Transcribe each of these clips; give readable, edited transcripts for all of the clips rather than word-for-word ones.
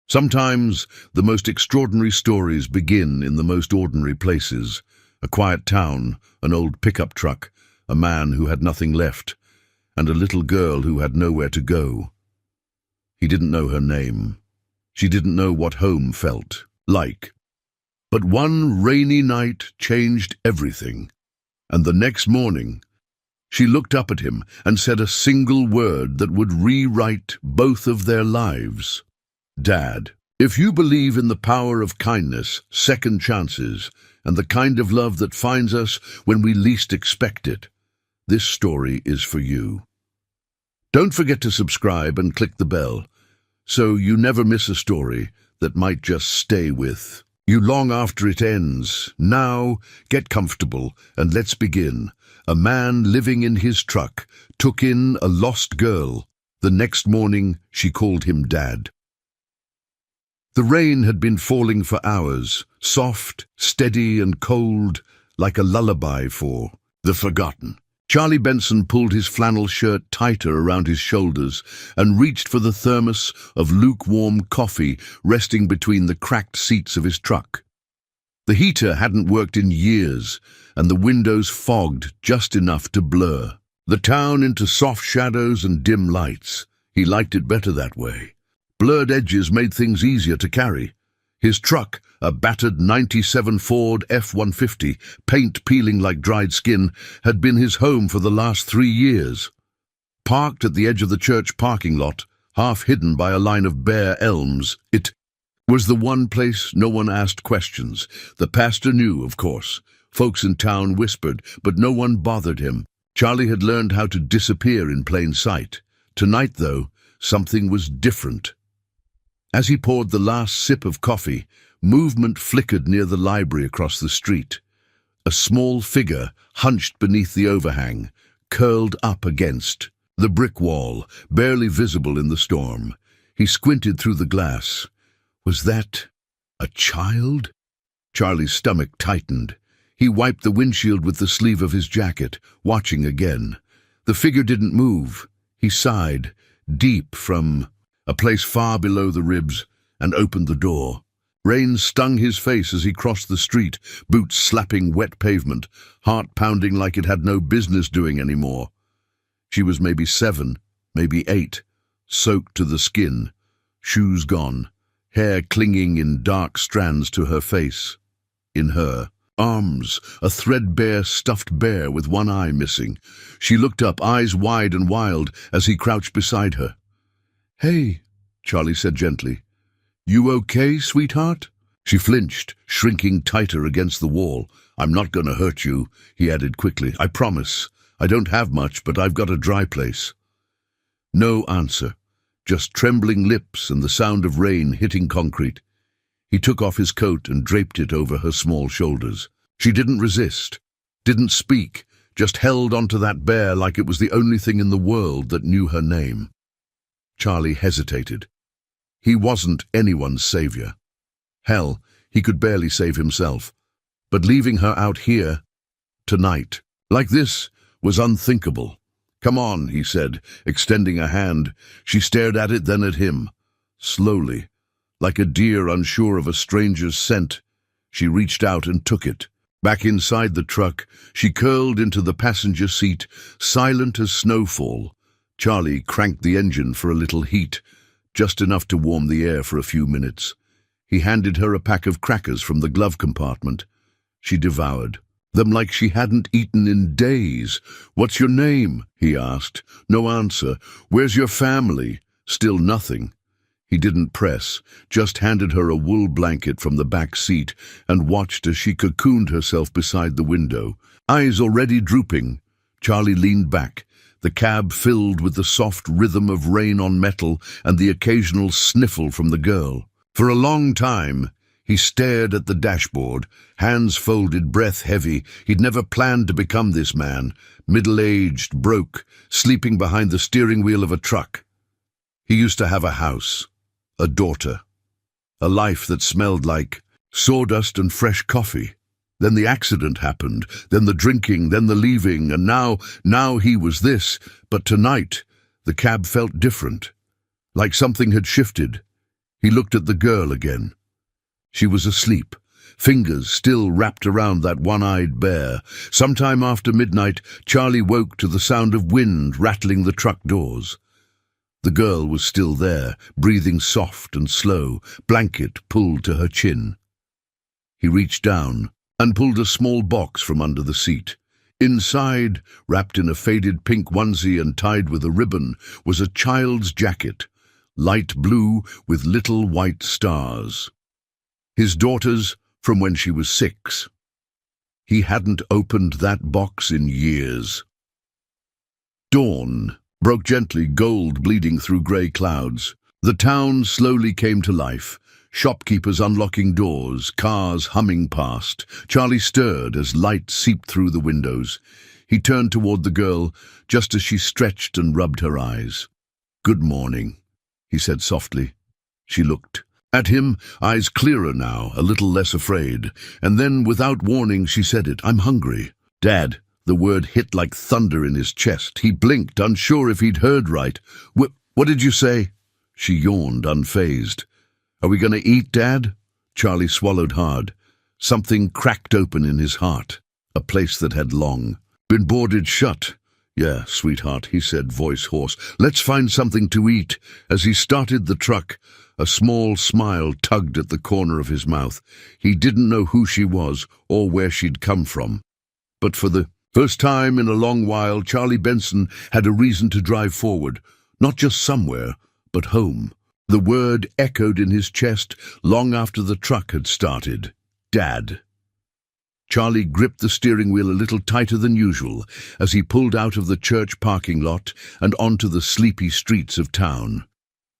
Sometimes the most extraordinary stories begin in the most ordinary places. A quiet town, an old pickup truck, a man who had nothing left, and a little girl who had nowhere to go. He didn't know her name. She didn't know what home felt like. But one rainy night changed everything, and the next morning, she looked up at him and said a single word that would rewrite both of their lives. Dad. If you believe in the power of kindness, second chances, and the kind of love that finds us when we least expect it, this story is for you. Don't forget to subscribe and click the bell, so you never miss a story that might just stay with you long after it ends. Now, get comfortable and let's begin. A man living in his truck took in a lost girl. The next morning, she called him Dad. The rain had been falling for hours, soft, steady and cold, like a lullaby for the forgotten. Charlie Benson pulled his flannel shirt tighter around his shoulders and reached for the thermos of lukewarm coffee resting between the cracked seats of his truck. The heater hadn't worked in years, and the windows fogged just enough to blur the town into soft shadows and dim lights. He liked it better that way. Blurred edges made things easier to carry. His truck, a battered '97 Ford F-150, paint peeling like dried skin, had been his home for the last 3 years. Parked at the edge of the church parking lot, half hidden by a line of bare elms, it was the one place no one asked questions. The pastor knew, of course. Folks in town whispered, but no one bothered him. Charlie had learned how to disappear in plain sight. Tonight, though, something was different. As he poured the last sip of coffee, movement flickered near the library across the street. A small figure hunched beneath the overhang, curled up against the brick wall, barely visible in the storm. He squinted through the glass. Was that a child? Charlie's stomach tightened. He wiped the windshield with the sleeve of his jacket, watching again. The figure didn't move. He sighed, deep from a place far below the ribs, and opened the door. Rain stung his face as he crossed the street, boots slapping wet pavement, heart pounding like it had no business doing anymore. She was maybe 7, maybe 8, soaked to the skin, shoes gone, hair clinging in dark strands to her face. In her arms, a threadbare stuffed bear with one eye missing. She looked up, eyes wide and wild, as he crouched beside her. "Hey," Charlie said gently. "You okay, sweetheart?" She flinched, shrinking tighter against the wall. "I'm not going to hurt you," he added quickly. "I promise. I don't have much, but I've got a dry place." No answer, just trembling lips and the sound of rain hitting concrete. He took off his coat and draped it over her small shoulders. She didn't resist, didn't speak, just held onto that bear like it was the only thing in the world that knew her name. Charlie hesitated. He wasn't anyone's savior. Hell, he could barely save himself. But leaving her out here, tonight, like this, was unthinkable. "Come on," he said, extending a hand. She stared at it, then at him. Slowly, like a deer unsure of a stranger's scent, she reached out and took it. Back inside the truck, she curled into the passenger seat, silent as snowfall. Charlie cranked the engine for a little heat, just enough to warm the air for a few minutes. He handed her a pack of crackers from the glove compartment. She devoured them like she hadn't eaten in days. "What's your name?" he asked. No answer. "Where's your family?" Still nothing. He didn't press, just handed her a wool blanket from the back seat and watched as she cocooned herself beside the window. Eyes already drooping, Charlie leaned back, the cab filled with the soft rhythm of rain on metal and the occasional sniffle from the girl. For a long time, he stared at the dashboard, hands folded, breath heavy. He'd never planned to become this man, middle-aged, broke, sleeping behind the steering wheel of a truck. He used to have a house, a daughter, a life that smelled like sawdust and fresh coffee. Then the accident happened, then the drinking, then the leaving, and now he was this. But tonight, the cab felt different, like something had shifted. He looked at the girl again. She was asleep, fingers still wrapped around that one-eyed bear. Sometime after midnight, Charlie woke to the sound of wind rattling the truck doors. The girl was still there, breathing soft and slow, blanket pulled to her chin. He reached down and pulled a small box from under the seat. Inside, wrapped in a faded pink onesie and tied with a ribbon, was a child's jacket, light blue with little white stars. His daughter's from when she was 6. He hadn't opened that box in years. Dawn broke gently, gold bleeding through grey clouds. The town slowly came to life, shopkeepers unlocking doors, cars humming past. Charlie stirred as light seeped through the windows. He turned toward the girl just as she stretched and rubbed her eyes. "Good morning," he said softly. She looked at him, eyes clearer now, a little less afraid. And then, without warning, she said it. "I'm hungry." "Dad." The word hit like thunder in his chest. He blinked, unsure if he'd heard right. What did you say?" She yawned, unfazed. "Are we going to eat, Dad?" Charlie swallowed hard. Something cracked open in his heart, a place that had long been boarded shut. "Yeah, sweetheart," he said, voice hoarse. "Let's find something to eat." As he started the truck, a small smile tugged at the corner of his mouth. He didn't know who she was or where she'd come from. But for the first time in a long while, Charlie Benson had a reason to drive forward. Not just somewhere, but home. The word echoed in his chest long after the truck had started. Dad. Charlie gripped the steering wheel a little tighter than usual as he pulled out of the church parking lot and onto the sleepy streets of town.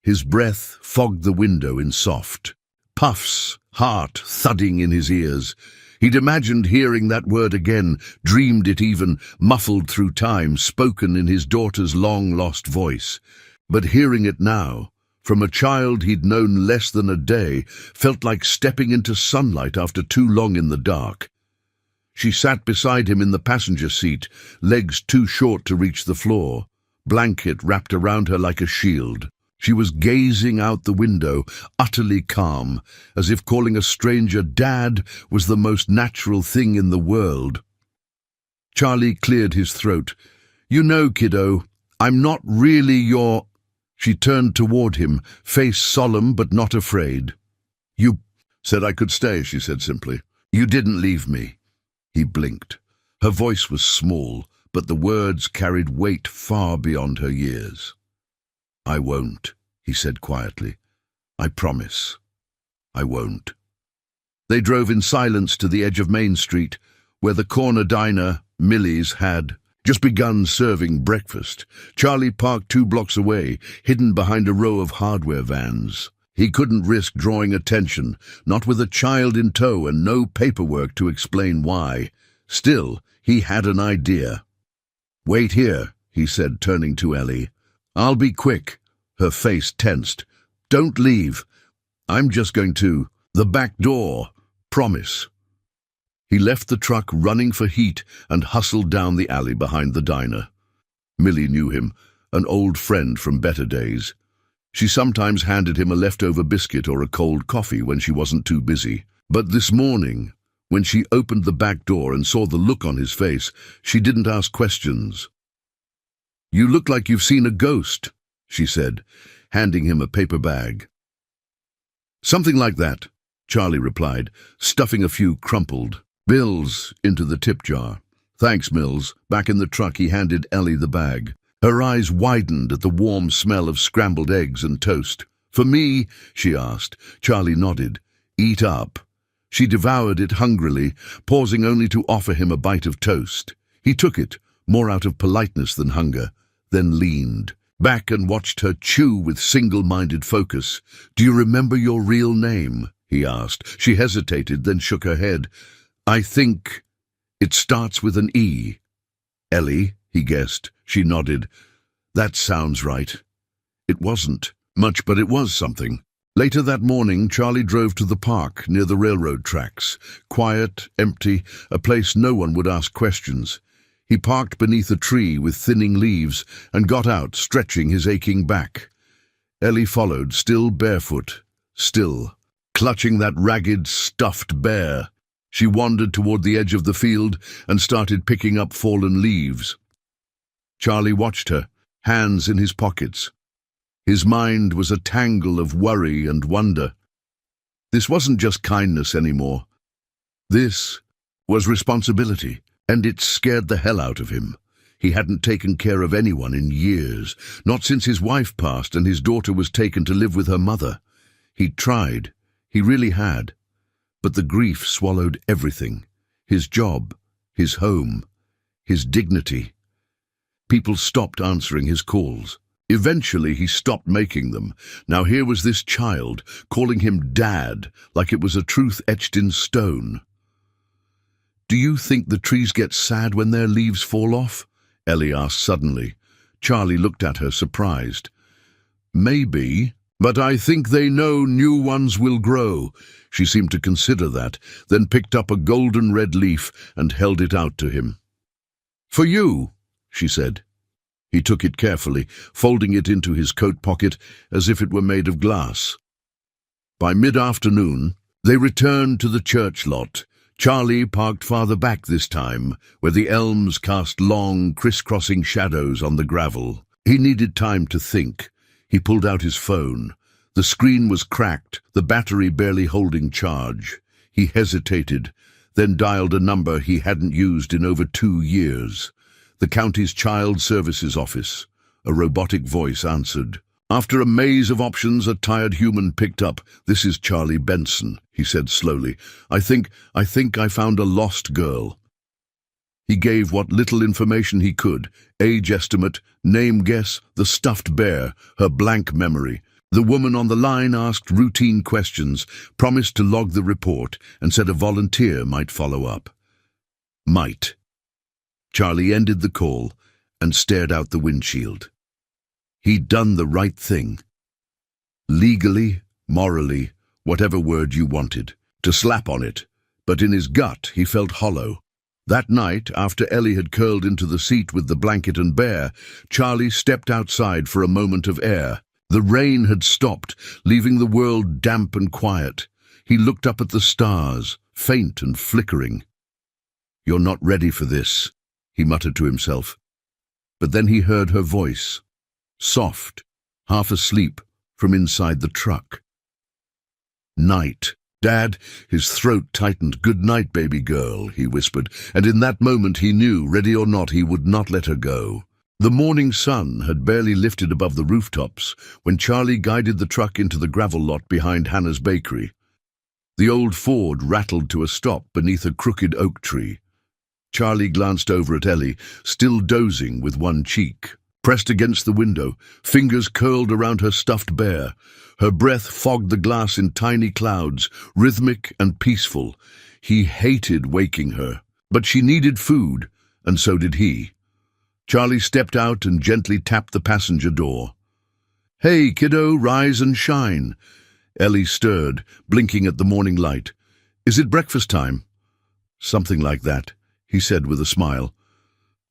His breath fogged the window in soft puffs, heart thudding in his ears. He'd imagined hearing that word again, dreamed it even, muffled through time, spoken in his daughter's long-lost voice. But hearing it now, from a child he'd known less than a day, felt like stepping into sunlight after too long in the dark. She sat beside him in the passenger seat, legs too short to reach the floor, blanket wrapped around her like a shield. She was gazing out the window, utterly calm, as if calling a stranger Dad was the most natural thing in the world. Charlie cleared his throat. "You know, kiddo, I'm not really your—" She turned toward him, face solemn but not afraid. "You said I could stay," she said simply. "You didn't leave me." He blinked. Her voice was small, but the words carried weight far beyond her years. "I won't," he said quietly. "I promise. I won't." They drove in silence to the edge of Main Street, where the corner diner, Millie's, had just begun serving breakfast. Charlie parked 2 blocks away, hidden behind a row of hardware vans. He couldn't risk drawing attention, not with a child in tow and no paperwork to explain why. Still, he had an idea. "Wait here," he said, turning to Ellie. "I'll be quick." Her face tensed. "Don't leave. I'm just going to the back door. Promise." He left the truck running for heat and hustled down the alley behind the diner. Millie knew him, an old friend from better days. She sometimes handed him a leftover biscuit or a cold coffee when she wasn't too busy. But this morning, when she opened the back door and saw the look on his face, she didn't ask questions. "You look like you've seen a ghost," she said, handing him a paper bag. "Something like that," Charlie replied, stuffing a few crumpled bills into the tip jar. "Thanks, Mills." Back in the truck, he handed Ellie the bag. Her eyes widened at the warm smell of scrambled eggs and toast. "For me?" she asked. Charlie nodded. "Eat up." She devoured it hungrily, pausing only to offer him a bite of toast. He took it, more out of politeness than hunger, then leaned back and watched her chew with single-minded focus. "Do you remember your real name?" he asked. She hesitated, then shook her head. "I think it starts with an E." "Ellie," he guessed. She nodded. "That sounds right." It wasn't much, but it was something. Later that morning, Charlie drove to the park near the railroad tracks. Quiet, empty, a place no one would ask questions. He parked beneath a tree with thinning leaves and got out, stretching his aching back. Ellie followed, still barefoot, still, clutching that ragged, stuffed bear. She wandered toward the edge of the field and started picking up fallen leaves. Charlie watched her, hands in his pockets. His mind was a tangle of worry and wonder. This wasn't just kindness anymore. This was responsibility, and it scared the hell out of him. He hadn't taken care of anyone in years, not since his wife passed and his daughter was taken to live with her mother. He'd tried, he really had, but the grief swallowed everything. His job, his home, his dignity. People stopped answering his calls. Eventually he stopped making them. Now here was this child, calling him Dad, like it was a truth etched in stone. "Do you think the trees get sad when their leaves fall off?" Ellie asked suddenly. Charlie looked at her, surprised. "Maybe, but I think they know new ones will grow." She seemed to consider that, then picked up a golden red leaf and held it out to him. "For you," she said. He took it carefully, folding it into his coat pocket as if it were made of glass. By mid-afternoon, they returned to the church lot. Charlie parked farther back this time, where the elms cast long, crisscrossing shadows on the gravel. He needed time to think. He pulled out his phone. The screen was cracked, the battery barely holding charge. He hesitated, then dialed a number he hadn't used in over 2 years. The county's Child Services Office. A robotic voice answered. After a maze of options, a tired human picked up. "This is Charlie Benson," he said slowly. I think I found a lost girl." He gave what little information he could. Age estimate, name guess, the stuffed bear, her blank memory. The woman on the line asked routine questions, promised to log the report, and said a volunteer might follow up. Might. Charlie ended the call and stared out the windshield. He'd done the right thing. Legally, morally, whatever word you wanted, to slap on it, but in his gut he felt hollow. That night, after Ellie had curled into the seat with the blanket and bear, Charlie stepped outside for a moment of air. The rain had stopped, leaving the world damp and quiet. He looked up at the stars, faint and flickering. "You're not ready for this," he muttered to himself. But then he heard her voice, soft, half asleep, from inside the truck. "Night. Dad," his throat tightened. "Good night, baby girl," he whispered, and in that moment he knew, ready or not, he would not let her go. The morning sun had barely lifted above the rooftops when Charlie guided the truck into the gravel lot behind Hannah's bakery. The old Ford rattled to a stop beneath a crooked oak tree. Charlie glanced over at Ellie, still dozing with one cheek. Pressed against the window, fingers curled around her stuffed bear. Her breath fogged the glass in tiny clouds, rhythmic and peaceful. He hated waking her, but she needed food, and so did he. Charlie stepped out and gently tapped the passenger door. "Hey, kiddo, rise and shine." Ellie stirred, blinking at the morning light. "Is it breakfast time?" "Something like that," he said with a smile.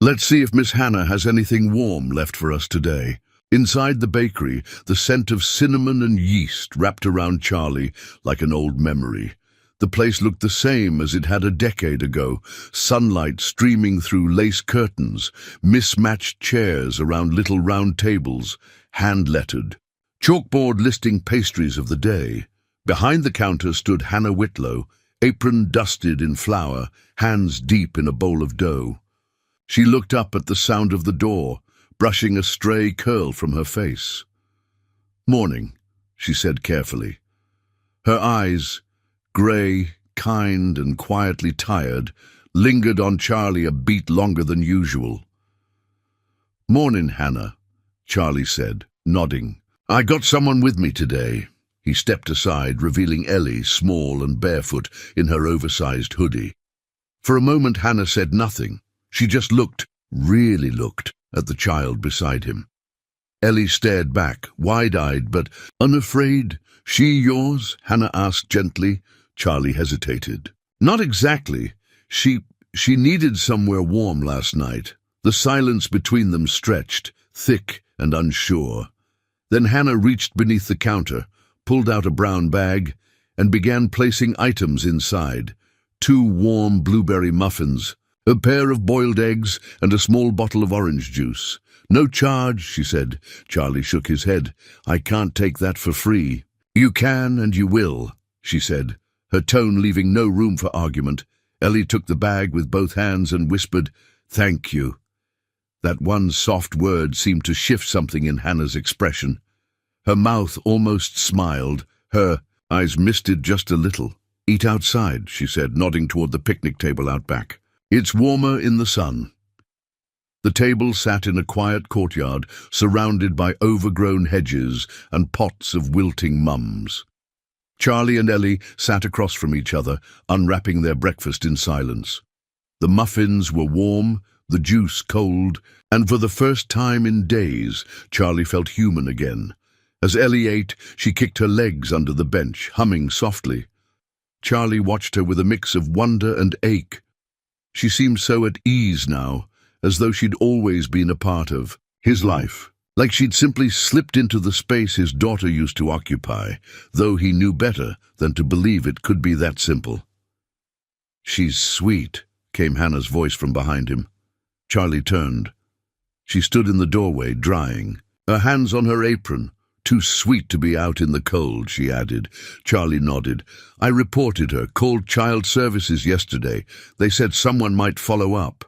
"Let's see if Miss Hannah has anything warm left for us today." Inside the bakery, the scent of cinnamon and yeast wrapped around Charlie like an old memory. The place looked the same as it had a decade ago, sunlight streaming through lace curtains, mismatched chairs around little round tables, hand-lettered. Chalkboard listing pastries of the day. Behind the counter stood Hannah Whitlow, apron dusted in flour, hands deep in a bowl of dough. She looked up at the sound of the door, brushing a stray curl from her face. "Morning," she said carefully. Her eyes, grey, kind and quietly tired, lingered on Charlie a beat longer than usual. "Morning, Hannah," Charlie said, nodding. "I got someone with me today." He stepped aside, revealing Ellie, small and barefoot, in her oversized hoodie. For a moment Hannah said nothing. She just looked, really looked, at the child beside him. Ellie stared back, wide-eyed but unafraid. "She yours?" Hannah asked gently. Charlie hesitated. "Not exactly. She needed somewhere warm last night." The silence between them stretched, thick and unsure. Then Hannah reached beneath the counter, pulled out a brown bag, and began placing items inside. 2 warm blueberry muffins, a pair of boiled eggs, and a small bottle of orange juice. "No charge," she said. Charlie shook his head. "I can't take that for free." "You can and you will," she said, her tone leaving no room for argument. Ellie took the bag with both hands and whispered, "Thank you." That one soft word seemed to shift something in Hannah's expression. Her mouth almost smiled, her eyes misted just a little. "Eat outside," she said, nodding toward the picnic table out back. "It's warmer in the sun." The table sat in a quiet courtyard, surrounded by overgrown hedges and pots of wilting mums. Charlie and Ellie sat across from each other, unwrapping their breakfast in silence. The muffins were warm, the juice cold, and for the first time in days, Charlie felt human again. As Ellie ate, she kicked her legs under the bench, humming softly. Charlie watched her with a mix of wonder and ache. She seemed so at ease now, as though she'd always been a part of his life, like she'd simply slipped into the space his daughter used to occupy, though he knew better than to believe it could be that simple. "She's sweet," came Hannah's voice from behind him. Charlie turned. She stood in the doorway, drying, her hands on her apron. "Too sweet to be out in the cold," she added. Charlie nodded. "I reported her, called Child Services yesterday. They said someone might follow up."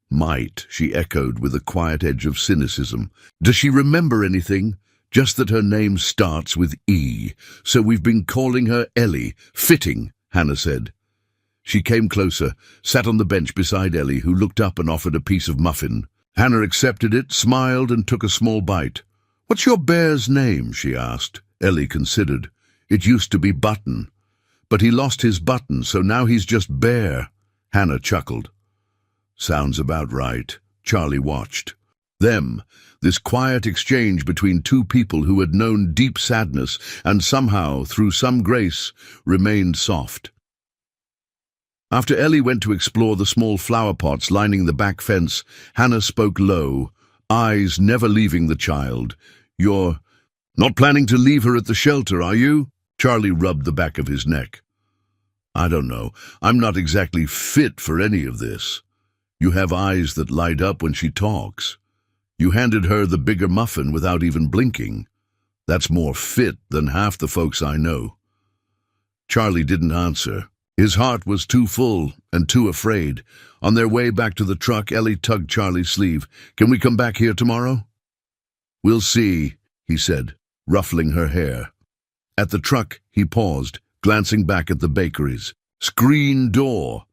"Might," she echoed with a quiet edge of cynicism. "Does she remember anything? Just that her name starts with E. So we've been calling her Ellie. Fitting," Hannah said. She came closer, sat on the bench beside Ellie, who looked up and offered a piece of muffin. Hannah accepted it, smiled, and took a small bite. "What's your bear's name?" she asked. Ellie considered. "It used to be Button. But he lost his button, so now he's just Bear." Hannah chuckled. "Sounds about right." Charlie watched. This quiet exchange between two people who had known deep sadness and somehow, through some grace, remained soft. After Ellie went to explore the small flower pots lining the back fence, Hannah spoke low, eyes never leaving the child. "You're not planning to leave her at the shelter, are you?" Charlie rubbed the back of his neck. "I don't know. I'm not exactly fit for any of this. You have eyes that light up when she talks. You handed her the bigger muffin without even blinking. That's more fit than half the folks I know." Charlie didn't answer. His heart was too full and too afraid. On their way back to the truck, Ellie tugged Charlie's sleeve. "Can we come back here tomorrow?" "We'll see," he said, ruffling her hair. At the truck, he paused, glancing back at the bakeries. "Screen door."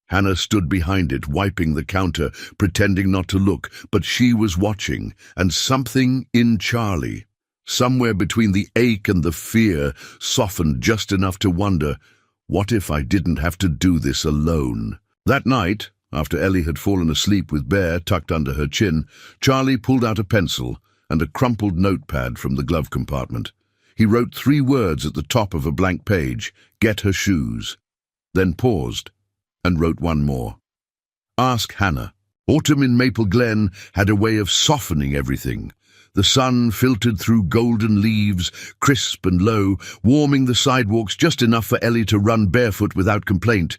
Hannah stood behind it, wiping the counter, pretending not to look, but she was watching, and something in Charlie, somewhere between the ache and the fear, softened just enough to wonder, what if I didn't have to do this alone? That night, after Ellie had fallen asleep with Bear tucked under her chin, Charlie pulled out a pencil and a crumpled notepad from the glove compartment. He wrote 3 words at the top of a blank page, "Get her shoes," then paused and wrote one more. "Ask Hannah." Autumn in Maple Glen had a way of softening everything. The sun filtered through golden leaves, crisp and low, warming the sidewalks just enough for Ellie to run barefoot without complaint.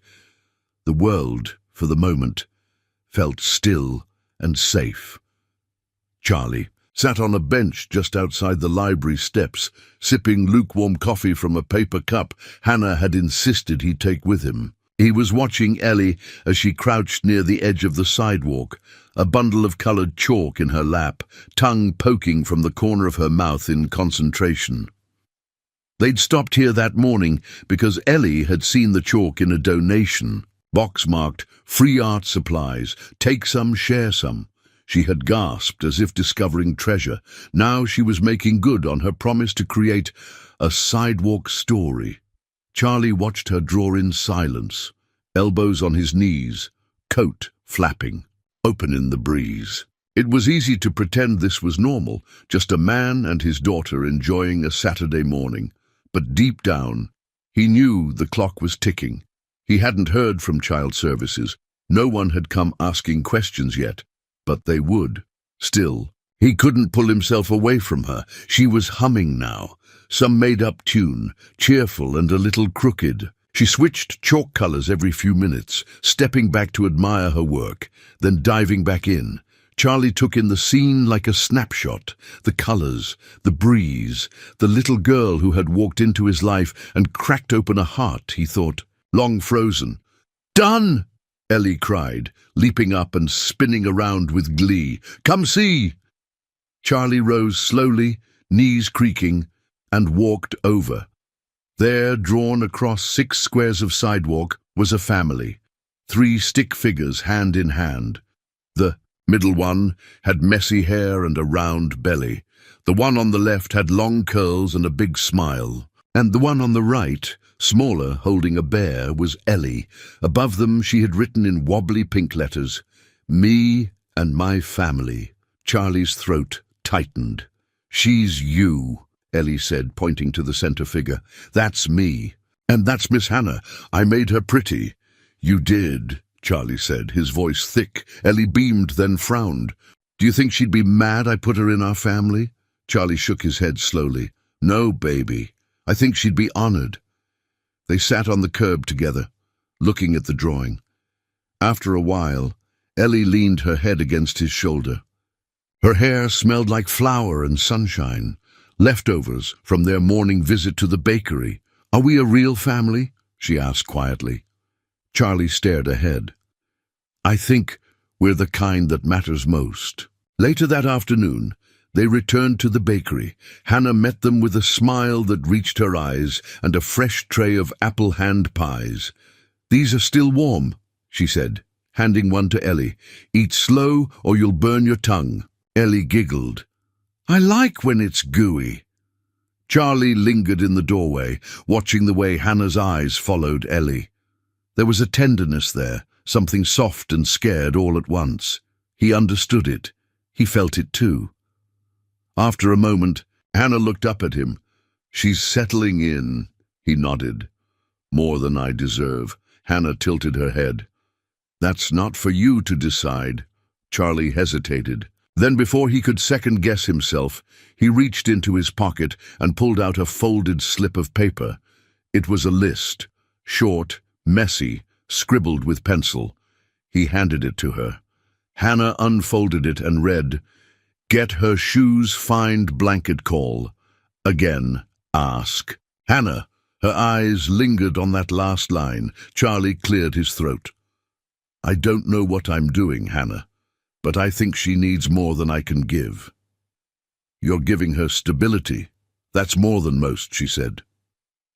The world, for the moment, felt still and safe. Charlie sat on a bench just outside the library steps, sipping lukewarm coffee from a paper cup Hannah had insisted he take with him. He was watching Ellie as she crouched near the edge of the sidewalk, a bundle of colored chalk in her lap, tongue poking from the corner of her mouth in concentration. They'd stopped here that morning because Ellie had seen the chalk in a donation, box marked, "Free art supplies, take some, share some." She had gasped as if discovering treasure. Now she was making good on her promise to create a sidewalk story. Charlie watched her draw in silence, elbows on his knees, coat flapping, open in the breeze. It was easy to pretend this was normal, just a man and his daughter enjoying a Saturday morning. But deep down, he knew the clock was ticking. He hadn't heard from Child Services. No one had come asking questions yet, but they would. Still, he couldn't pull himself away from her. She was humming now. some made-up tune, cheerful and a little crooked. She switched chalk colors every few minutes, stepping back to admire her work, then diving back in. Charlie took in the scene like a snapshot, the colors, the breeze, the little girl who had walked into his life and cracked open a heart, he thought, long frozen. "Done!" Ellie cried, leaping up and spinning around with glee. "Come see!" Charlie rose slowly, knees creaking, and walked over. There, drawn across 6 squares of sidewalk, was a family, 3 stick figures hand in hand. The middle one had messy hair and a round belly. The one on the left had long curls and a big smile. And the one on the right, smaller, holding a bear, was Ellie. Above them she had written in wobbly pink letters, "Me and my family." Charlie's throat tightened. "She's you," Ellie said, pointing to the center figure. "That's me. And that's Miss Hannah. I made her pretty." "You did," Charlie said, his voice thick. Ellie beamed, then frowned. "Do you think she'd be mad I put her in our family?" Charlie shook his head slowly. "No, baby. I think she'd be honored." They sat on the curb together, looking at the drawing. After a while, Ellie leaned her head against his shoulder. Her hair smelled like flour and sunshine, leftovers from their morning visit to the bakery. "Are we a real family?" she asked quietly. Charlie stared ahead. "I think we're the kind that matters most." Later that afternoon, they returned to the bakery. Hannah met them with a smile that reached her eyes and a fresh tray of apple hand pies. "These are still warm," she said, handing one to Ellie. "Eat slow or you'll burn your tongue." Ellie giggled. "I like when it's gooey." Charlie lingered in the doorway, watching the way Hannah's eyes followed Ellie. There was a tenderness there, something soft and scared all at once. He understood it. He felt it too. After a moment, Hannah looked up at him. "She's settling in," he nodded. "More than I deserve." Hannah tilted her head. "That's not for you to decide." Charlie hesitated. Then, before he could second-guess himself, he reached into his pocket and pulled out a folded slip of paper. It was a list, short, messy, scribbled with pencil. He handed it to her. Hannah unfolded it and read, "Get her shoes, find blanket call. Again, ask." Hannah, her eyes lingered on that last line. Charlie cleared his throat. "I don't know what I'm doing, Hannah, but I think she needs more than I can give." "You're giving her stability. That's more than most," she said.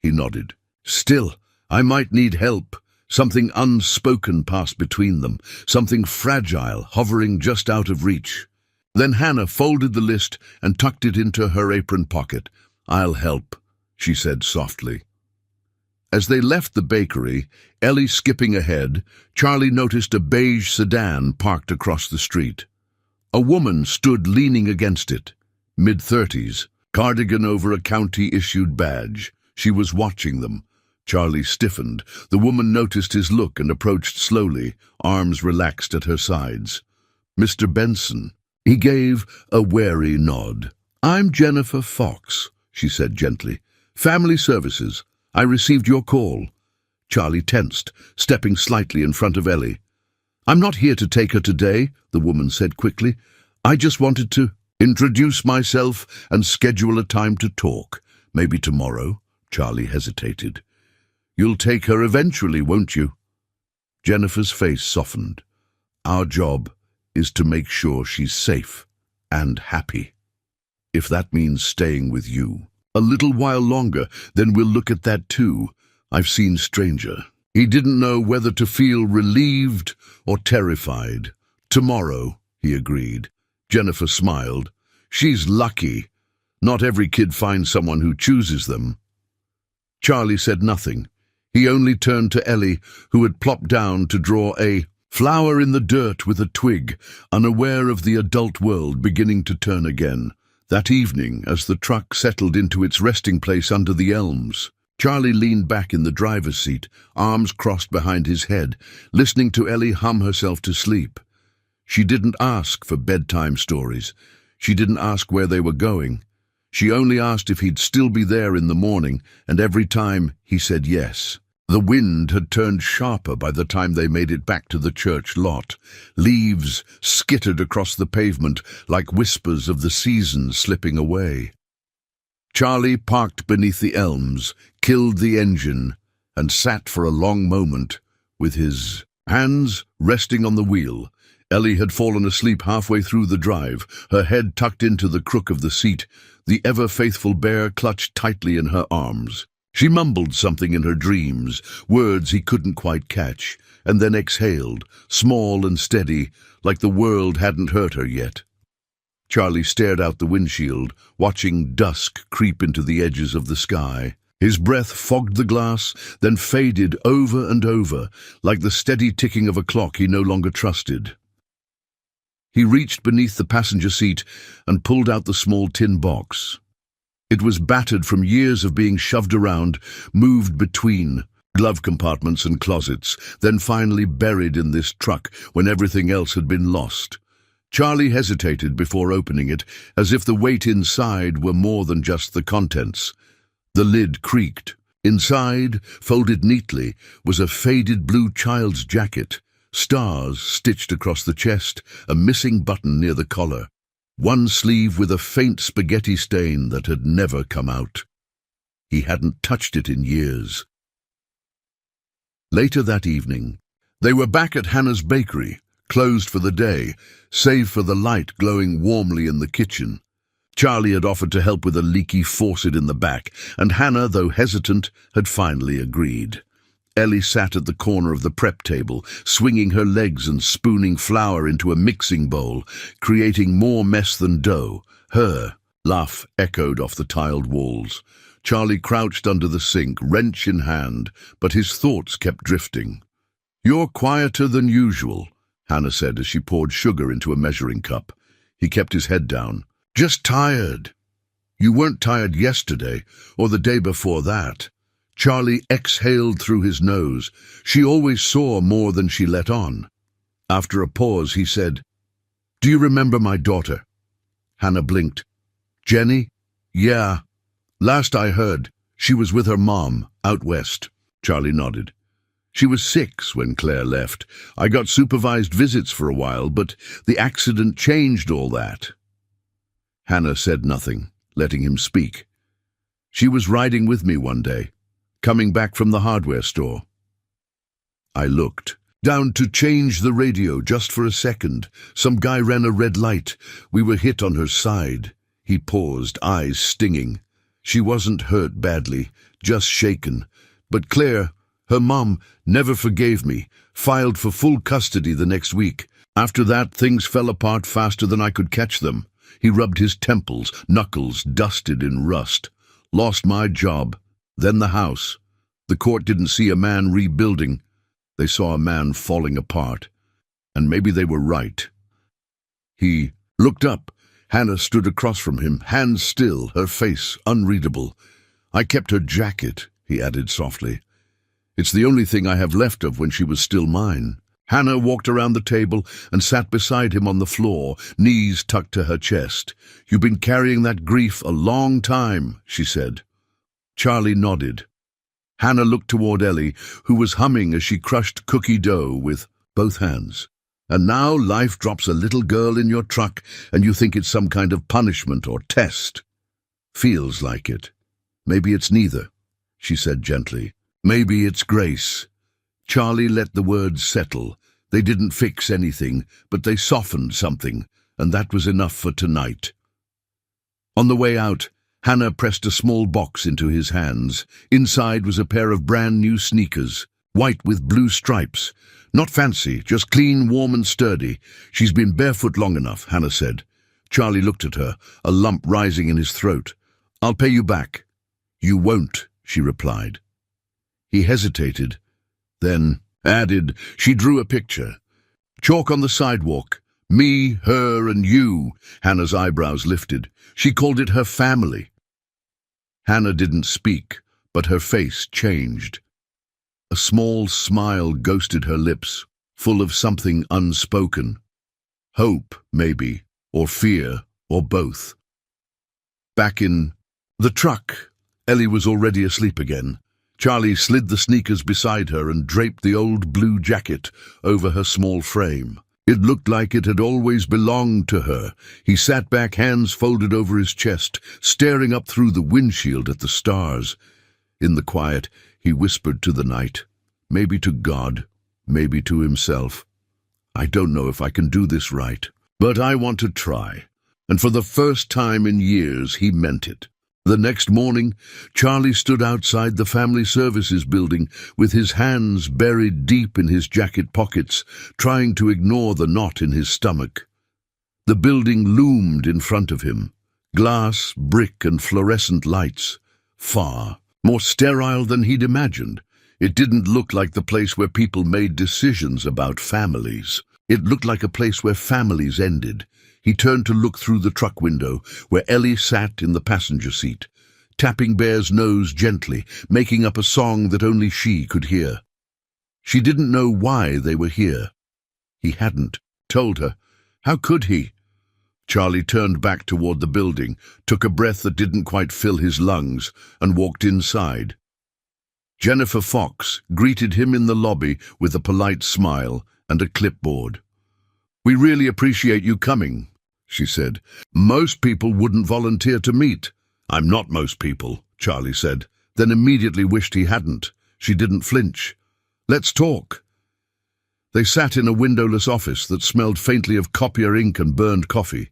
He nodded. "Still, I might need help." Something unspoken passed between them, something fragile, hovering just out of reach. Then Hannah folded the list and tucked it into her apron pocket. "I'll help," she said softly. As they left the bakery, Ellie skipping ahead, Charlie noticed a beige sedan parked across the street. A woman stood leaning against it, mid-30s, cardigan over a county-issued badge. She was watching them. Charlie stiffened. The woman noticed his look and approached slowly, arms relaxed at her sides. "Mr. Benson." He gave a wary nod. "I'm Jennifer Fox," she said gently. "Family Services. I received your call." Charlie tensed, stepping slightly in front of Ellie. "I'm not here to take her today," the woman said quickly. "I just wanted to introduce myself and schedule a time to talk. Maybe tomorrow." Charlie hesitated. "You'll take her eventually, won't you?" Jennifer's face softened. "Our job is to make sure she's safe and happy. If that means staying with you a little while longer, then we'll look at that too. I've seen stranger." He didn't know whether to feel relieved or terrified. "Tomorrow," he agreed. Jennifer smiled. "She's lucky. Not every kid finds someone who chooses them." Charlie said nothing. He only turned to Ellie, who had plopped down to draw a flower in the dirt with a twig, unaware of the adult world beginning to turn again. That evening, as the truck settled into its resting place under the elms, Charlie leaned back in the driver's seat, arms crossed behind his head, listening to Ellie hum herself to sleep. She didn't ask for bedtime stories. She didn't ask where they were going. She only asked if he'd still be there in the morning, and every time he said yes. The wind had turned sharper by the time they made it back to the church lot. Leaves skittered across the pavement like whispers of the season slipping away. Charlie parked beneath the elms, killed the engine, and sat for a long moment with his hands resting on the wheel. Ellie had fallen asleep halfway through the drive, her head tucked into the crook of the seat, the ever-faithful bear clutched tightly in her arms. She mumbled something in her dreams, words he couldn't quite catch, and then exhaled, small and steady, like the world hadn't hurt her yet. Charlie stared out the windshield, watching dusk creep into the edges of the sky. His breath fogged the glass, then faded over and over, like the steady ticking of a clock he no longer trusted. He reached beneath the passenger seat and pulled out the small tin box. It was battered from years of being shoved around, moved between glove compartments and closets, then finally buried in this truck when everything else had been lost. Charlie hesitated before opening it, as if the weight inside were more than just the contents. The lid creaked. Inside, folded neatly, was a faded blue child's jacket, stars stitched across the chest, a missing button near the collar. One sleeve with a faint spaghetti stain that had never come out. He hadn't touched it in years. Later that evening, they were back at Hannah's bakery, closed for the day, save for the light glowing warmly in the kitchen. Charlie had offered to help with a leaky faucet in the back, and Hannah, though hesitant, had finally agreed. Ellie sat at the corner of the prep table, swinging her legs and spooning flour into a mixing bowl, creating more mess than dough. Her laugh echoed off the tiled walls. Charlie crouched under the sink, wrench in hand, but his thoughts kept drifting. "You're quieter than usual," Hannah said as she poured sugar into a measuring cup. He kept his head down. "Just tired." "You weren't tired yesterday, or the day before that." Charlie exhaled through his nose. She always saw more than she let on. After a pause, he said, "Do you remember my daughter?" Hannah blinked. "Jenny? Yeah. Last I heard, she was with her mom, out west." Charlie nodded. "She was 6 when Claire left. I got supervised visits for a while, but the accident changed all that." Hannah said nothing, letting him speak. "She was riding with me one day, coming back from the hardware store. I looked down to change the radio just for a second. Some guy ran a red light. We were hit on her side." He paused, eyes stinging. "She wasn't hurt badly, just shaken. But Claire, her mom, never forgave me, filed for full custody the next week. After that, things fell apart faster than I could catch them." He rubbed his temples, knuckles dusted in rust. "Lost my job. Then the house. The court didn't see a man rebuilding. They saw a man falling apart. And maybe they were right." He looked up. Hannah stood across from him, hands still, her face unreadable. "I kept her jacket," he added softly. "It's the only thing I have left of when she was still mine." Hannah walked around the table and sat beside him on the floor, knees tucked to her chest. "You've been carrying that grief a long time," she said. Charlie nodded. Hannah looked toward Ellie, who was humming as she crushed cookie dough with both hands. "And now life drops a little girl in your truck, and you think it's some kind of punishment or test." "Feels like it. Maybe it's neither," she said gently. "Maybe it's grace." Charlie let the words settle. They didn't fix anything, but they softened something, and that was enough for tonight. On the way out, Hannah pressed a small box into his hands. Inside was a pair of brand-new sneakers, white with blue stripes. Not fancy, just clean, warm and sturdy. "She's been barefoot long enough," Hannah said. Charlie looked at her, a lump rising in his throat. "I'll pay you back." "You won't," she replied. He hesitated, then added. She drew a picture. Chalk on the sidewalk. "Me, her, and you." Hannah's eyebrows lifted. She called it her family. Hannah didn't speak, but her face changed. A small smile ghosted her lips, full of something unspoken. Hope, maybe, or fear, or both. Back in the truck, Ellie was already asleep again. Charlie slid the sneakers beside her and draped the old blue jacket over her small frame. It looked like it had always belonged to her. He sat back, hands folded over his chest, staring up through the windshield at the stars. In the quiet, he whispered to the night, maybe to God, maybe to himself. I don't know if I can do this right, but I want to try. And for the first time in years, he meant it. The next morning, Charlie stood outside the family services building with his hands buried deep in his jacket pockets, trying to ignore the knot in his stomach. The building loomed in front of him. Glass, brick, and fluorescent lights. Far more sterile than he'd imagined. It didn't look like the place where people made decisions about families. It looked like a place where families ended. He turned to look through the truck window, where Ellie sat in the passenger seat, tapping Bear's nose gently, making up a song that only she could hear. She didn't know why they were here. He hadn't told her. How could he? Charlie turned back toward the building, took a breath that didn't quite fill his lungs, and walked inside. Jennifer Fox greeted him in the lobby with a polite smile and a clipboard. "We really appreciate you coming," she said. "Most people wouldn't volunteer to meet." "I'm not most people," Charlie said, then immediately wished he hadn't. She didn't flinch. "Let's talk." They sat in a windowless office that smelled faintly of copier ink and burned coffee.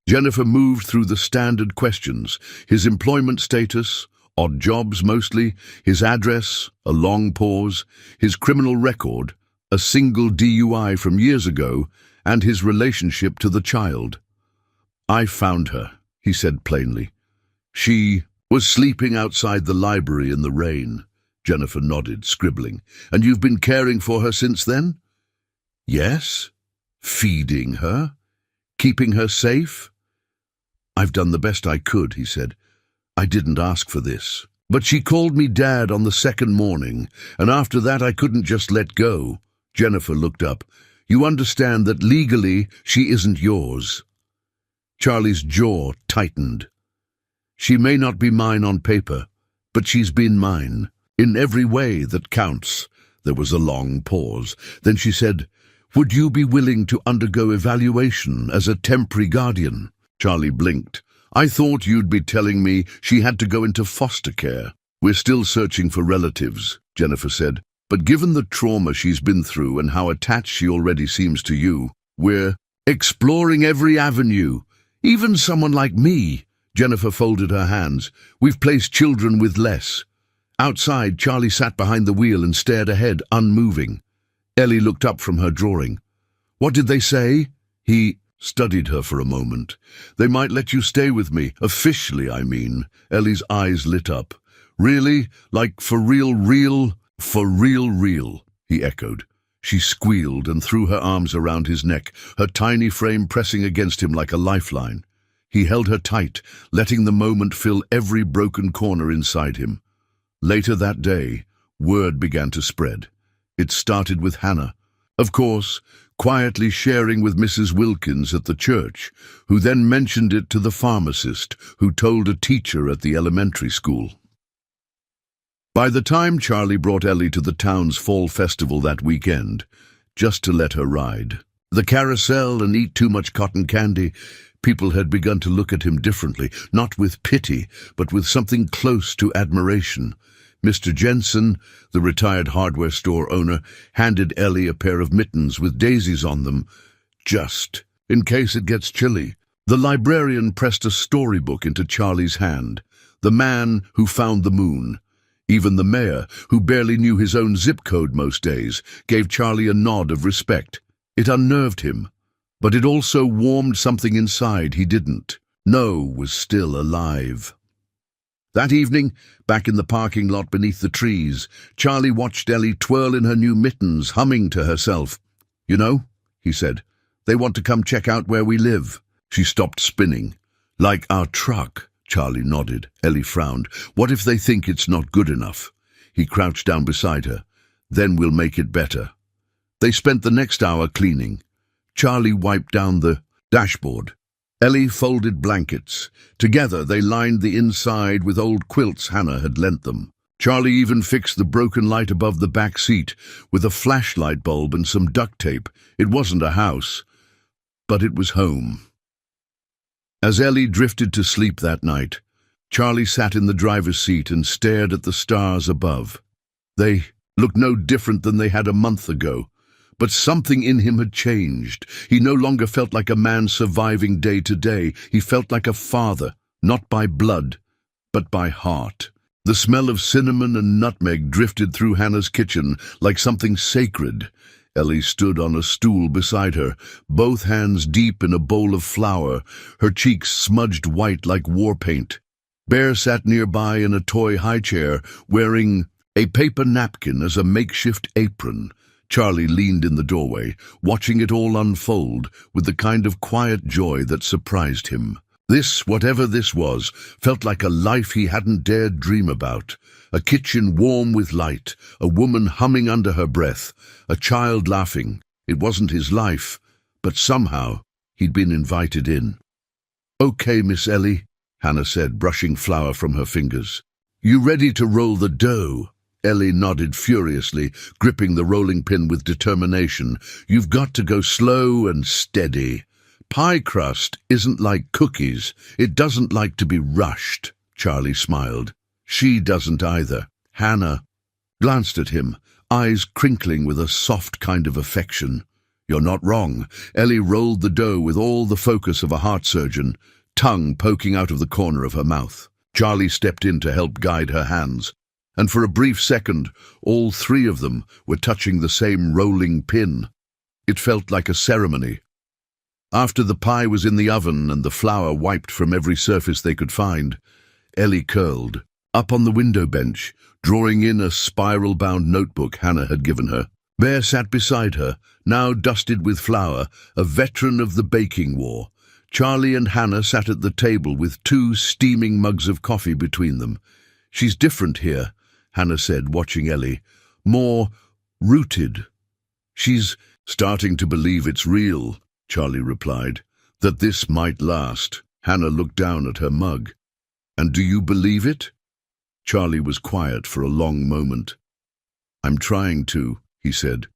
Jennifer moved through the standard questions: his employment status, odd jobs mostly, his address, a long pause, his criminal record, a single DUI from years ago, and his relationship to the child. "I found her," he said plainly. "She was sleeping outside the library in the rain." Jennifer nodded, scribbling. "And you've been caring for her since then?" "Yes." "Feeding her? Keeping her safe?" "I've done the best I could," he said. "I didn't ask for this. But she called me Dad on the second morning, and after that I couldn't just let go." Jennifer looked up. "You understand that legally she isn't yours." Charlie's jaw tightened. "She may not be mine on paper, but she's been mine, in every way that counts." There was a long pause. Then she said, "Would you be willing to undergo evaluation as a temporary guardian?" Charlie blinked. "I thought you'd be telling me she had to go into foster care." "We're still searching for relatives," Jennifer said. "But given the trauma she's been through and how attached she already seems to you, we're exploring every avenue. Even someone like me." Jennifer folded her hands. "We've placed children with less." Outside, Charlie sat behind the wheel and stared ahead, unmoving. Ellie looked up from her drawing. "What did they say?" He studied her for a moment. "They might let you stay with me. Officially, I mean." Ellie's eyes lit up. "Really? Like for real, real?" "For real, real," he echoed. She squealed and threw her arms around his neck, her tiny frame pressing against him like a lifeline. He held her tight, letting the moment fill every broken corner inside him. Later that day, word began to spread. It started with Hannah, of course, quietly sharing with Mrs. Wilkins at the church, who then mentioned it to the pharmacist, who told a teacher at the elementary school. By the time Charlie brought Ellie to the town's fall festival that weekend, just to let her ride, the carousel and eat too much cotton candy, people had begun to look at him differently, not with pity, but with something close to admiration. Mr. Jensen, the retired hardware store owner, handed Ellie a pair of mittens with daisies on them, just in case it gets chilly. The librarian pressed a storybook into Charlie's hand. The Man Who Found the Moon. Even the mayor, who barely knew his own zip code most days, gave Charlie a nod of respect. It unnerved him, but it also warmed something inside he didn't. No was still alive. That evening, back in the parking lot beneath the trees, Charlie watched Ellie twirl in her new mittens, humming to herself. "You know," he said, "they want to come check out where we live." She stopped spinning. "Like our truck." Charlie nodded. Ellie frowned. "What if they think it's not good enough?" He crouched down beside her. "Then we'll make it better." They spent the next hour cleaning. Charlie wiped down the dashboard. Ellie folded blankets. Together they lined the inside with old quilts Hannah had lent them. Charlie even fixed the broken light above the back seat with a flashlight bulb and some duct tape. It wasn't a house, but it was home. As Ellie drifted to sleep that night, Charlie sat in the driver's seat and stared at the stars above. They looked no different than they had a month ago, but something in him had changed. He no longer felt like a man surviving day to day. He felt like a father, not by blood, but by heart. The smell of cinnamon and nutmeg drifted through Hannah's kitchen like something sacred. Ellie stood on a stool beside her, both hands deep in a bowl of flour, her cheeks smudged white like war paint. Bear sat nearby in a toy high chair, wearing a paper napkin as a makeshift apron. Charlie leaned in the doorway, watching it all unfold with the kind of quiet joy that surprised him. This, whatever this was, felt like a life he hadn't dared dream about. A kitchen warm with light, a woman humming under her breath, a child laughing. It wasn't his life, but somehow he'd been invited in. "Okay, Miss Ellie," Hannah said, brushing flour from her fingers. "You ready to roll the dough?" Ellie nodded furiously, gripping the rolling pin with determination. "You've got to go slow and steady. Pie crust isn't like cookies. It doesn't like to be rushed." Charlie smiled. "She doesn't either." Hannah glanced at him, eyes crinkling with a soft kind of affection. "You're not wrong." Ellie rolled the dough with all the focus of a heart surgeon, tongue poking out of the corner of her mouth. Charlie stepped in to help guide her hands, and for a brief second, all three of them were touching the same rolling pin. It felt like a ceremony. After the pie was in the oven and the flour wiped from every surface they could find, Ellie curled up on the window bench, drawing in a spiral-bound notebook Hannah had given her. Bear sat beside her, now dusted with flour, a veteran of the baking war. Charlie and Hannah sat at the table with 2 steaming mugs of coffee between them. "She's different here," Hannah said, watching Ellie. "More rooted. She's starting to believe it's real," Charlie replied. "That this might last." Hannah looked down at her mug. "And do you believe it?" Charlie was quiet for a long moment. "I'm trying to," he said.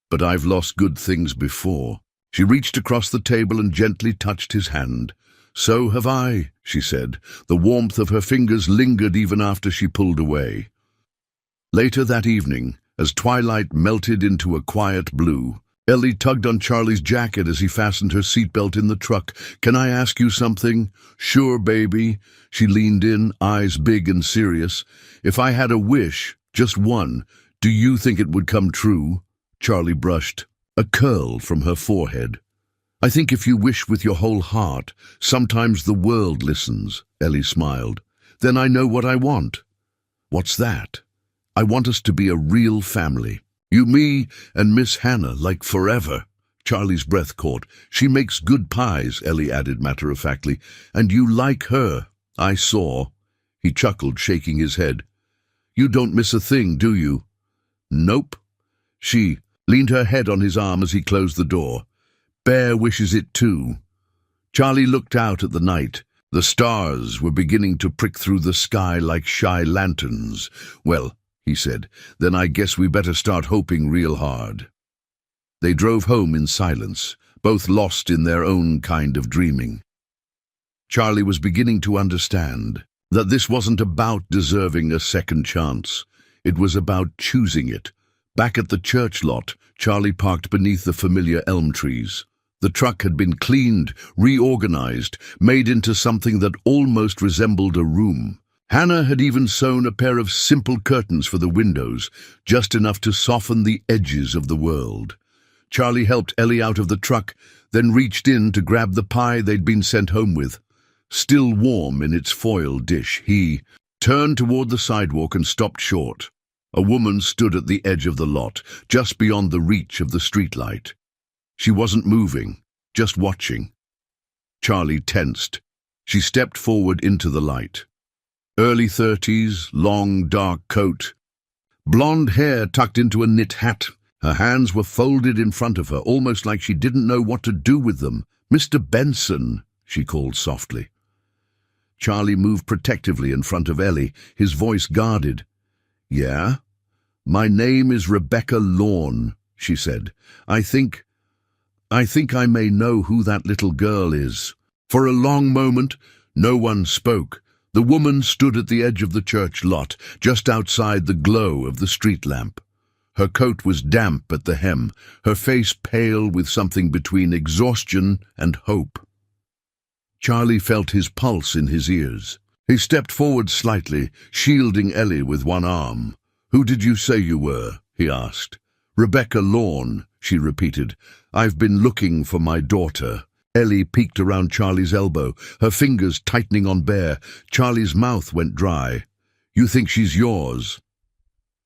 "But I've lost good things before." She reached across the table and gently touched his hand. "So have I," she said. The warmth of her fingers lingered even after she pulled away. Later that evening, as twilight melted into a quiet blue, Ellie tugged on Charlie's jacket as he fastened her seatbelt in the truck. "Can I ask you something?" "Sure, baby." She leaned in, eyes big and serious. "If I had a wish, just one, do you think it would come true?" Charlie brushed a curl from her forehead. "I think if you wish with your whole heart, sometimes the world listens," Ellie smiled. "Then I know what I want." "What's that?" "I want us to be a real family. You, me, and Miss Hannah, like forever." Charlie's breath caught. "She makes good pies," Ellie added matter-of-factly. "And you like her." "I saw." He chuckled, shaking his head. "You don't miss a thing, do you?" "Nope." She leaned her head on his arm as he closed the door. "Bear wishes it too." Charlie looked out at the night. The stars were beginning to prick through the sky like shy lanterns. "Well," he said, "then I guess we better start hoping real hard." They drove home in silence, both lost in their own kind of dreaming. Charlie was beginning to understand that this wasn't about deserving a second chance. It was about choosing it. Back at the church lot, Charlie parked beneath the familiar elm trees. The truck had been cleaned, reorganized, made into something that almost resembled a room. Hannah had even sewn a pair of simple curtains for the windows, just enough to soften the edges of the world. Charlie helped Ellie out of the truck, then reached in to grab the pie they'd been sent home with. Still warm in its foil dish, he turned toward the sidewalk and stopped short. A woman stood at the edge of the lot, just beyond the reach of the streetlight. She wasn't moving, just watching. Charlie tensed. She stepped forward into the light. Early 30s, long dark coat, blonde hair tucked into a knit hat. Her hands were folded in front of her, almost like she didn't know what to do with them. "Mr. Benson," she called softly. Charlie moved protectively in front of Ellie, his voice guarded. "Yeah? My name is Rebecca Lorne," she said. I think I may know who that little girl is." For a long moment, no one spoke. The woman stood at the edge of the church lot, just outside the glow of the street lamp. Her coat was damp at the hem, her face pale with something between exhaustion and hope. Charlie felt his pulse in his ears. He stepped forward slightly, shielding Ellie with one arm. "Who did you say you were?" he asked. "Rebecca Lorne," she repeated. "I've been looking for my daughter." Ellie peeked around Charlie's elbow, her fingers tightening on Bear. Charlie's mouth went dry. "You think she's yours?"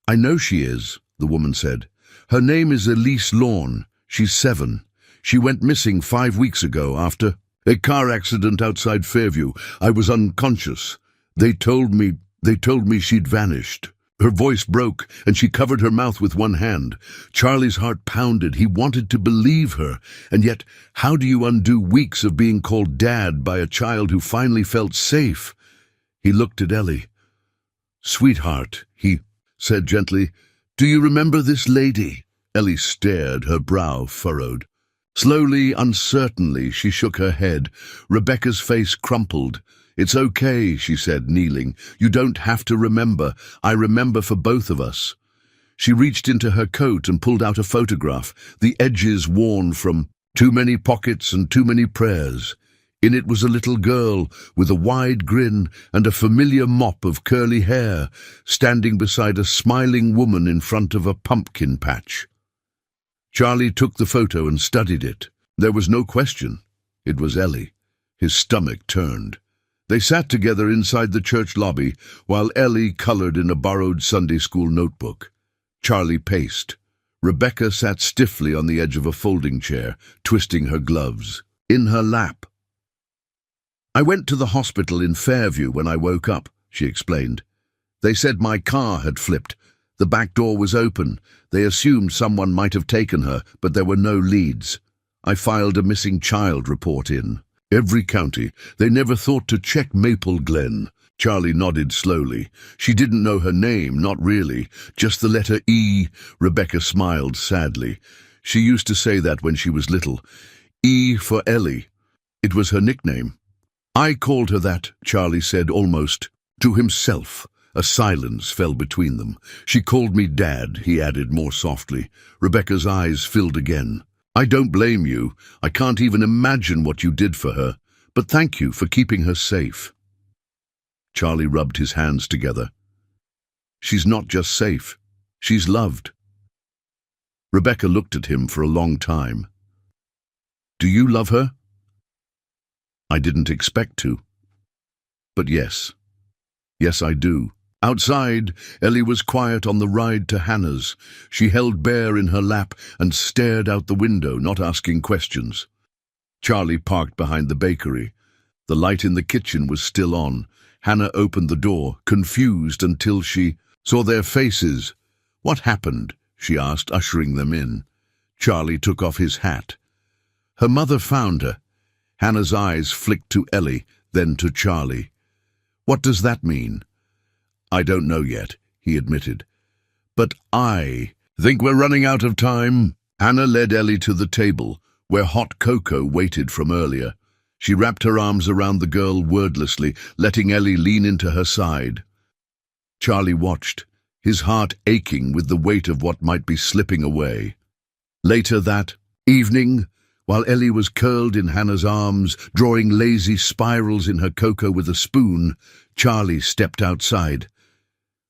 "I know she is," the woman said. "Her name is Elise Lorne. She's 7. She went missing 5 weeks ago after a car accident outside Fairview. I was unconscious. They told me she'd vanished." Her voice broke, and she covered her mouth with one hand. Charlie's heart pounded. He wanted to believe her, and yet how do you undo weeks of being called Dad by a child who finally felt safe? He looked at Ellie. "Sweetheart," he said gently, "do you remember this lady?" Ellie stared, her brow furrowed. Slowly, uncertainly, she shook her head. Rebecca's face crumpled. "It's okay," she said, kneeling. "You don't have to remember. I remember for both of us." She reached into her coat and pulled out a photograph, the edges worn from too many pockets and too many prayers. In it was a little girl with a wide grin and a familiar mop of curly hair, standing beside a smiling woman in front of a pumpkin patch. Charlie took the photo and studied it. There was no question. It was Ellie. His stomach turned. They sat together inside the church lobby while Ellie colored in a borrowed Sunday school notebook. Charlie paced. Rebecca sat stiffly on the edge of a folding chair, twisting her gloves. In her lap. "I went to the hospital in Fairview when I woke up," she explained. "They said my car had flipped. The back door was open. They assumed someone might have taken her, but there were no leads. I filed a missing child report in every county. They never thought to check Maple Glen." Charlie nodded slowly. "She didn't know her name, not really. Just the letter E." Rebecca smiled sadly. "She used to say that when she was little. E for Ellie. It was her nickname." "I called her that," Charlie said almost to himself. A silence fell between them. "She called me Dad," he added more softly. Rebecca's eyes filled again. "I don't blame you. I can't even imagine what you did for her. But thank you for keeping her safe." Charlie rubbed his hands together. "She's not just safe. She's loved." Rebecca looked at him for a long time. "Do you love her?" "I didn't expect to. But yes. Yes, I do." Outside, Ellie was quiet on the ride to Hannah's. She held Bear in her lap and stared out the window, not asking questions. Charlie parked behind the bakery. The light in the kitchen was still on. Hannah opened the door, confused until she saw their faces. "What happened?" she asked, ushering them in. Charlie took off his hat. "Her mother found her." Hannah's eyes flicked to Ellie, then to Charlie. "What does that mean?" "I don't know yet," he admitted. "But I think we're running out of time." Hannah led Ellie to the table, where hot cocoa waited from earlier. She wrapped her arms around the girl wordlessly, letting Ellie lean into her side. Charlie watched, his heart aching with the weight of what might be slipping away. Later that evening, while Ellie was curled in Hannah's arms, drawing lazy spirals in her cocoa with a spoon, Charlie stepped outside.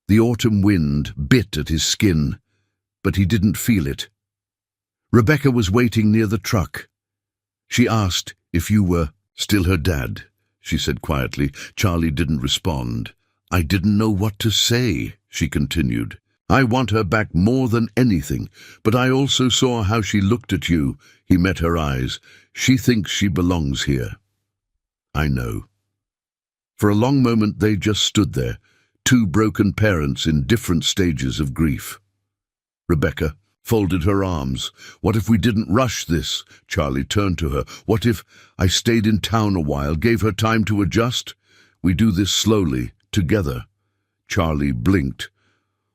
The autumn wind bit at his skin, but he didn't feel it. Rebecca was waiting near the truck. "She asked if you were still her dad," she said quietly. Charlie didn't respond. "I didn't know what to say," she continued. "I want her back more than anything, but I also saw how she looked at you." He met her eyes. "She thinks she belongs here." "I know." For a long moment they just stood there, two broken parents in different stages of grief. Rebecca, folded her arms. What if we didn't rush this? Charlie turned to her. What if I stayed in town a while, gave her time to adjust? We do this slowly, together. Charlie blinked.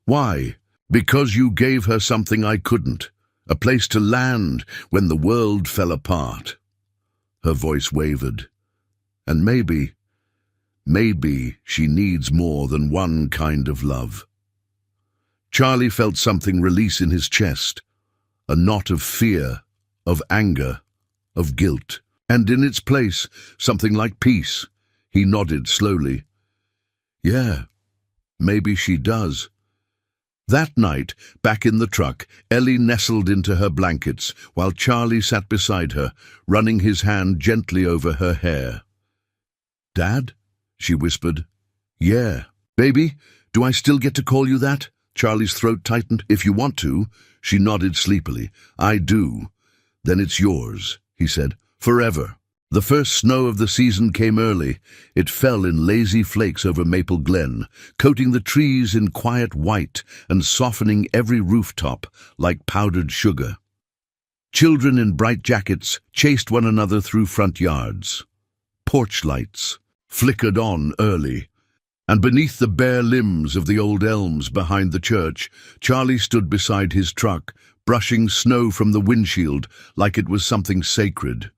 Why? Because you gave her something I couldn't. A place to land when the world fell apart. Her voice wavered. And maybe she needs more than one kind of love. Charlie felt something release in his chest, a knot of fear, of anger, of guilt, and in its place, something like peace. He nodded slowly. Yeah, maybe she does. That night, back in the truck, Ellie nestled into her blankets while Charlie sat beside her, running his hand gently over her hair. Dad? She whispered. Yeah. Baby, do I still get to call you that? Charlie's throat tightened. If you want to. She nodded sleepily. I do. Then it's yours, he said. Forever. The first snow of the season came early. It fell in lazy flakes over Maple Glen, coating the trees in quiet white and softening every rooftop like powdered sugar. Children in bright jackets chased one another through front yards. Porch lights flickered on early, and beneath the bare limbs of the old elms behind the church, Charlie stood beside his truck, brushing snow from the windshield like it was something sacred.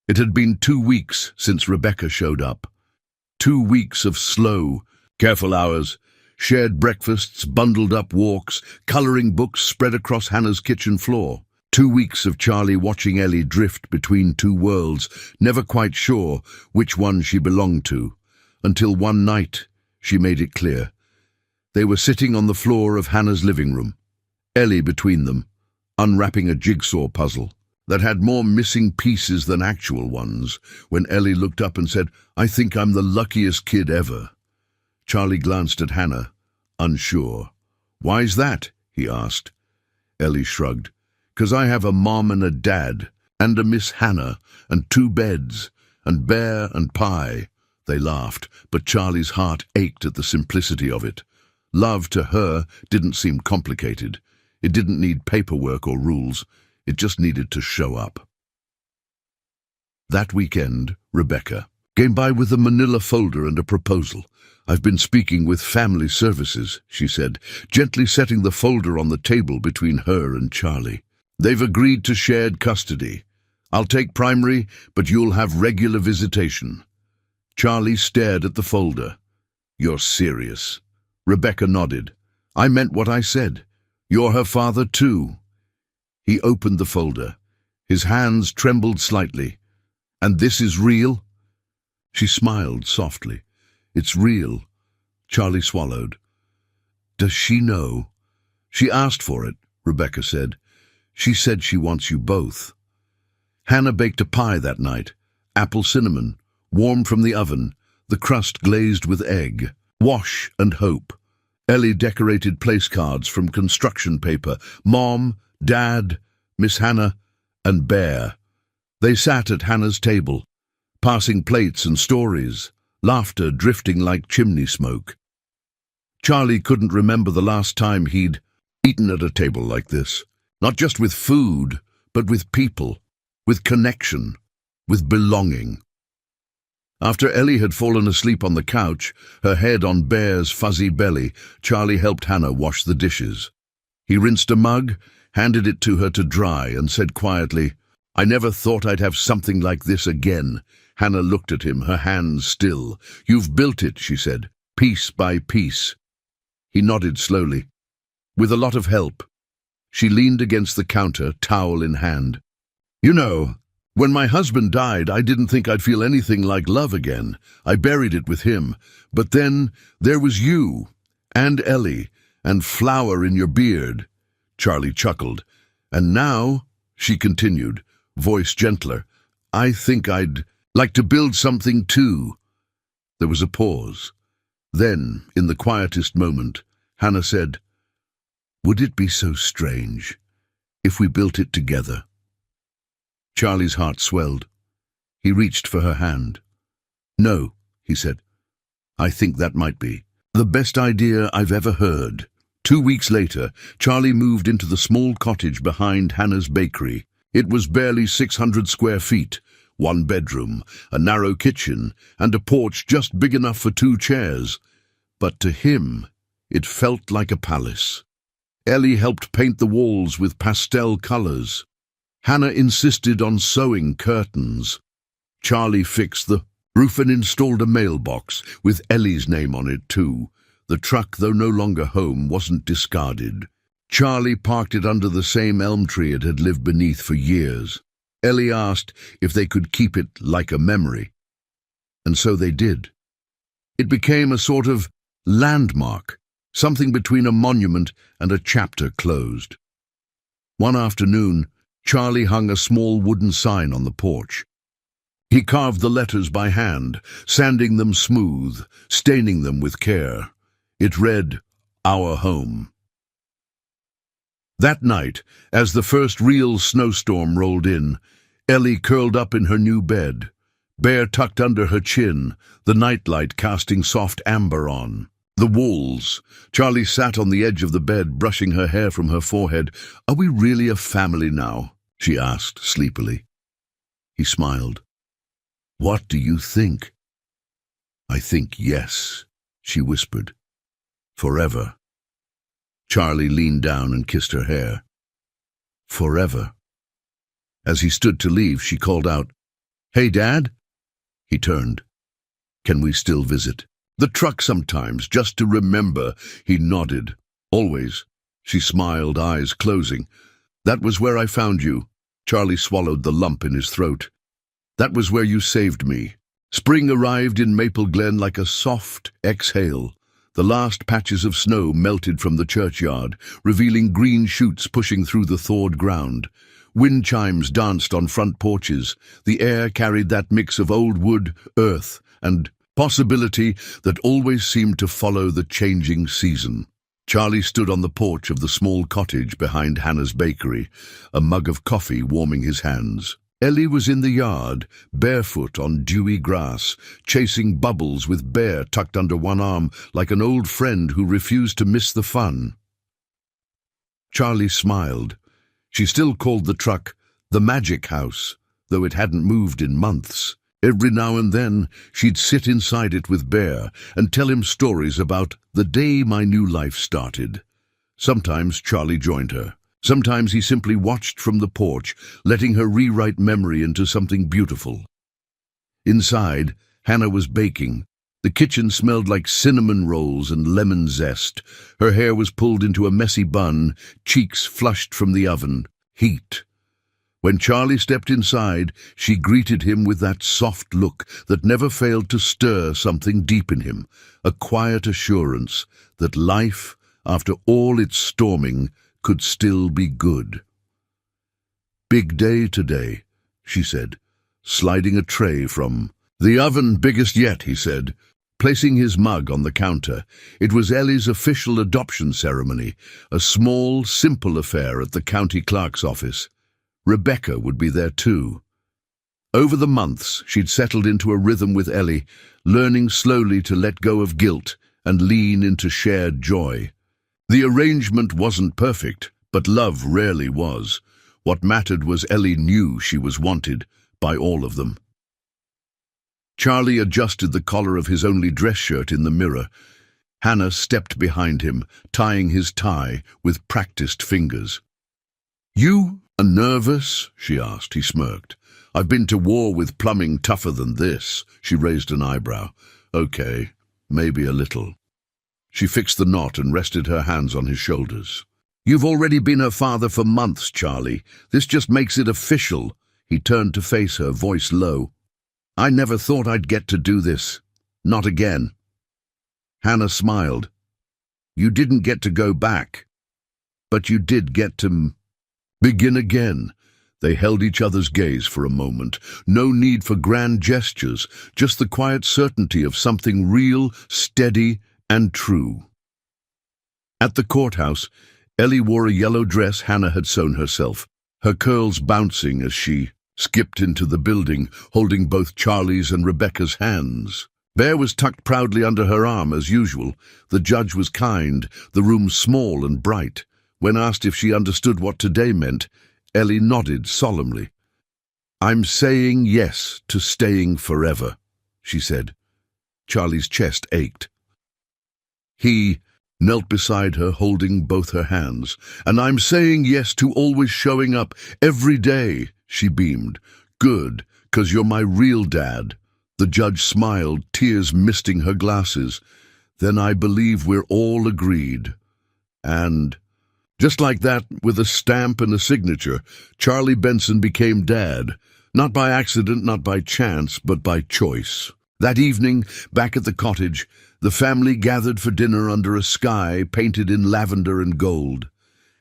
It had been 2 weeks since Rebecca showed up. 2 weeks of slow, careful hours, shared breakfasts, bundled-up walks, coloring books spread across Hannah's kitchen floor. 2 weeks of Charlie watching Ellie drift between two worlds, never quite sure which one she belonged to, until one night she made it clear. They were sitting on the floor of Hannah's living room, Ellie between them, unwrapping a jigsaw puzzle that had more missing pieces than actual ones, when Ellie looked up and said, I think I'm the luckiest kid ever. Charlie glanced at Hannah, unsure. Why's that? He asked. Ellie shrugged. 'Cause I have a mom and a dad, and a Miss Hannah, and 2 beds, and bear and pie. They laughed, but Charlie's heart ached at the simplicity of it. Love to her didn't seem complicated. It didn't need paperwork or rules. It just needed to show up. That weekend, Rebecca came by with a manila folder and a proposal. I've been speaking with family services, she said, gently setting the folder on the table between her and Charlie. They've agreed to shared custody. I'll take primary, but you'll have regular visitation. Charlie stared at the folder. You're serious? Rebecca nodded. I meant what I said. You're her father too. He opened the folder. His hands trembled slightly. And this is real? She smiled softly. It's real. Charlie swallowed. Does she know? She asked for it, Rebecca said. She said she wants you both. Hannah baked a pie that night, apple cinnamon, warm from the oven, the crust glazed with egg, wash and hope. Ellie decorated place cards from construction paper, Mom, Dad, Miss Hannah, and Bear. They sat at Hannah's table, passing plates and stories, laughter drifting like chimney smoke. Charlie couldn't remember the last time he'd eaten at a table like this. Not just with food, but with people, with connection, with belonging. After Ellie had fallen asleep on the couch, her head on Bear's fuzzy belly, Charlie helped Hannah wash the dishes. He rinsed a mug, handed it to her to dry, and said quietly, I never thought I'd have something like this again. Hannah looked at him, her hands still. You've built it, she said, piece by piece. He nodded slowly. With a lot of help. She leaned against the counter, towel in hand. You know, when my husband died, I didn't think I'd feel anything like love again. I buried it with him. But then there was you, and Ellie, and flower in your beard. Charlie chuckled. And now, she continued, voice gentler, I think I'd like to build something too. There was a pause. Then, in the quietest moment, Hannah said, Would it be so strange if we built it together? Charlie's heart swelled. He reached for her hand. No, he said. I think that might be the best idea I've ever heard. 2 weeks later, Charlie moved into the small cottage behind Hannah's bakery. It was barely 600 square feet, one bedroom, a narrow kitchen, and a porch just big enough for 2 chairs. But to him, it felt like a palace. Ellie helped paint the walls with pastel colors. Hannah insisted on sewing curtains. Charlie fixed the roof and installed a mailbox with Ellie's name on it too. The truck, though no longer home, wasn't discarded. Charlie parked it under the same elm tree it had lived beneath for years. Ellie asked if they could keep it like a memory. And so they did. It became a sort of landmark, something between a monument and a chapter closed. One afternoon, Charlie hung a small wooden sign on the porch. He carved the letters by hand, sanding them smooth, staining them with care. It read, "Our Home." That night, as the first real snowstorm rolled in, Ellie curled up in her new bed, bare tucked under her chin, the nightlight casting soft amber on the walls. Charlie sat on the edge of the bed, brushing her hair from her forehead. "Are we really a family now?" she asked sleepily. He smiled. "What do you think?" "I think yes," she whispered. "Forever." Charlie leaned down and kissed her hair. "Forever." As he stood to leave, she called out, "Hey, Dad?" He turned. "Can we still visit?" "The truck sometimes, just to remember." He nodded. "Always." She smiled, eyes closing. "That was where I found you." Charlie swallowed the lump in his throat. "That was where you saved me." Spring arrived in Maple Glen like a soft exhale. The last patches of snow melted from the churchyard, revealing green shoots pushing through the thawed ground. Wind chimes danced on front porches. The air carried that mix of old wood, earth, and possibility that always seemed to follow the changing season. Charlie stood on the porch of the small cottage behind Hannah's bakery, a mug of coffee warming his hands. Ellie was in the yard, barefoot on dewy grass, chasing bubbles with Bear tucked under one arm like an old friend who refused to miss the fun. Charlie smiled. She still called the truck the Magic House, though it hadn't moved in months. Every now and then, she'd sit inside it with Bear and tell him stories about the day my new life started. Sometimes Charlie joined her. Sometimes he simply watched from the porch, letting her rewrite memory into something beautiful. Inside, Hannah was baking. The kitchen smelled like cinnamon rolls and lemon zest. Her hair was pulled into a messy bun, cheeks flushed from the oven. Heat. When Charlie stepped inside, she greeted him with that soft look that never failed to stir something deep in him, a quiet assurance that life, after all its storming, could still be good. "Big day today," she said, sliding a tray from the oven. "Biggest yet," he said, placing his mug on the counter. It was Ellie's official adoption ceremony, a small, simple affair at the county clerk's office. Rebecca would be there too. Over the months, she'd settled into a rhythm with Ellie, learning slowly to let go of guilt and lean into shared joy. The arrangement wasn't perfect, but love rarely was. What mattered was Ellie knew she was wanted by all of them. Charlie adjusted the collar of his only dress shirt in the mirror. Hannah stepped behind him, tying his tie with practiced fingers. "You are nervous?" she asked. He smirked. "I've been to war with plumbing tougher than this." She raised an eyebrow. "Okay, maybe a little." She fixed the knot and rested her hands on his shoulders. "You've already been her father for months, Charlie. This just makes it official." He turned to face her, voice low. "I never thought I'd get to do this. Not again." Hannah smiled. "You didn't get to go back, but you did get to begin again." They held each other's gaze for a moment. No need for grand gestures, just the quiet certainty of something real, steady, and true. At the courthouse, Ellie wore a yellow dress Hannah had sewn herself, her curls bouncing as she skipped into the building, holding both Charlie's and Rebecca's hands. Bear was tucked proudly under her arm as usual. The judge was kind, the room small and bright. When asked if she understood what today meant, Ellie nodded solemnly. "I'm saying yes to staying forever," she said. Charlie's chest ached. He knelt beside her, holding both her hands. "And I'm saying yes to always showing up every day," she beamed. "Good, 'cause you're my real dad." The judge smiled, tears misting her glasses. "Then I believe we're all agreed." And just like that, with a stamp and a signature, Charlie Benson became dad. Not by accident, not by chance, but by choice. That evening, back at the cottage, the family gathered for dinner under a sky painted in lavender and gold.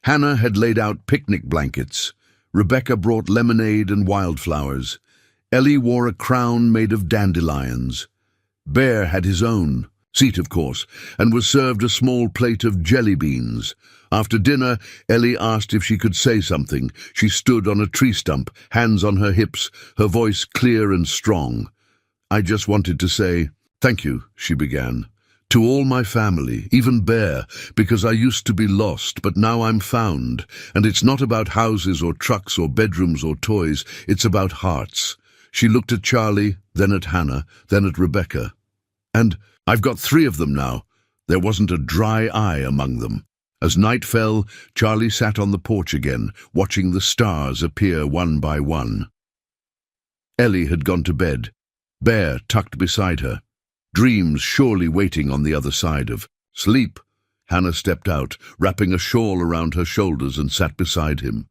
Hannah had laid out picnic blankets. Rebecca brought lemonade and wildflowers. Ellie wore a crown made of dandelions. Bear had his own seat, of course, and was served a small plate of jelly beans. After dinner, Ellie asked if she could say something. She stood on a tree stump, hands on her hips, her voice clear and strong. "I just wanted to say thank you," she began, "to all my family, even Bear, because I used to be lost, but now I'm found. And it's not about houses or trucks or bedrooms or toys, it's about hearts." She looked at Charlie, then at Hannah, then at Rebecca. "And I've got 3 of them now." There wasn't a dry eye among them. As night fell, Charlie sat on the porch again, watching the stars appear one by one. Ellie had gone to bed, Bear tucked beside her. Dreams surely waiting on the other side of sleep. Hannah stepped out, wrapping a shawl around her shoulders, and sat beside him.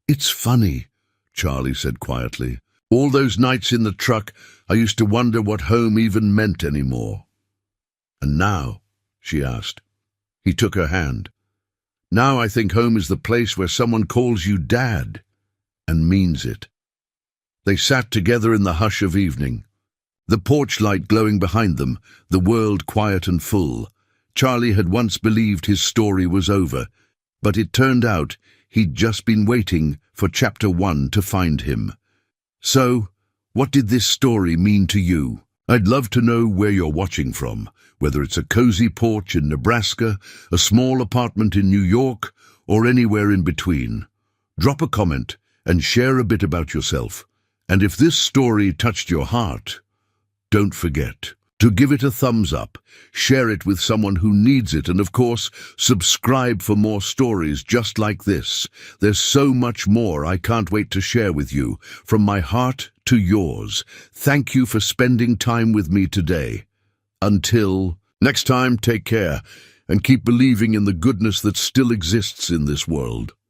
"It's funny," Charlie said quietly. "All those nights in the truck, I used to wonder what home even meant anymore." "And now?" she asked. He took her hand. "Now I think home is the place where someone calls you Dad, and means it." They sat together in the hush of evening, the porch light glowing behind them, the world quiet and full. Charlie had once believed his story was over, but it turned out he'd just been waiting for chapter 1 to find him. So, what did this story mean to you? I'd love to know where you're watching from, whether it's a cozy porch in Nebraska, a small apartment in New York, or anywhere in between. Drop a comment and share a bit about yourself. And if this story touched your heart, don't forget to give it a thumbs up, share it with someone who needs it, and of course, subscribe for more stories just like this. There's so much more I can't wait to share with you. From my heart to yours, thank you for spending time with me today. Until next time, take care and keep believing in the goodness that still exists in this world.